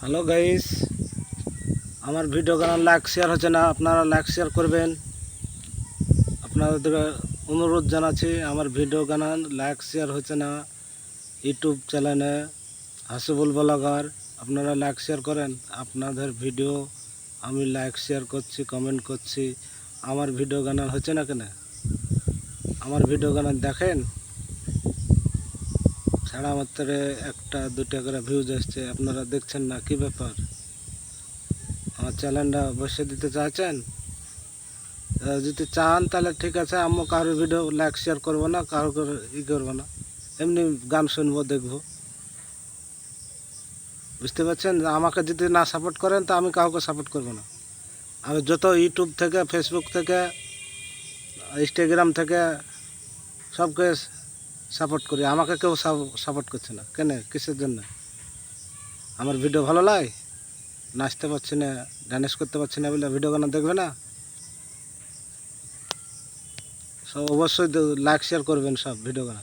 Hello guys, আমার video গান like share হচ্ছে না। আপনারা লাইক শেয়ার করবেন। আপনাদের অনুরোধ জানাচ্ছি, আমার ভিডিও গান লাইক শেয়ার হচ্ছে না। ইউটিউব চ্যানেলে হাসিবুল ব্লগার, আপনারা লাইক শেয়ার করেন। আপনাদের ভিডিও আমি লাইক শেয়ার করছি, কমেন্ট করছি, আমার ভিডিও গান হচ্ছে না কেন? আমার ভিডিও গান দেখেন, ছাড়া মাত্র একটা দুটা করে ভিউজ আসছে, আপনারা দেখছেন না, কি ব্যাপার? আমার চ্যানেলটা বসে দিতে চাইছেন? যদি চান তাহলে ঠিক আছে, আমি কারোর ভিডিও লাইক শেয়ার করবো না, কারোর করবো না, এমনি গান শুনবো, দেখবো। বুঝতে পারছেন? আমাকে যদি না সাপোর্ট করেন তো আমি কাউকে সাপোর্ট করবো না। আমি যত ইউটিউব থেকে, ফেসবুক থেকে, ইনস্টাগ্রাম থেকে সবকে সাপোর্ট করি, আমাকে কেউ সাপোর্ট করছে না কেন? কিসের জন্য? আমার ভিডিও ভালো লাগে? নাচতে পারছি না, ডান্স করতে পারছি না বলে ভিডিও গান দেখবে না? সব অবশ্যই লাইক শেয়ার করবেন সব ভিডিও গান।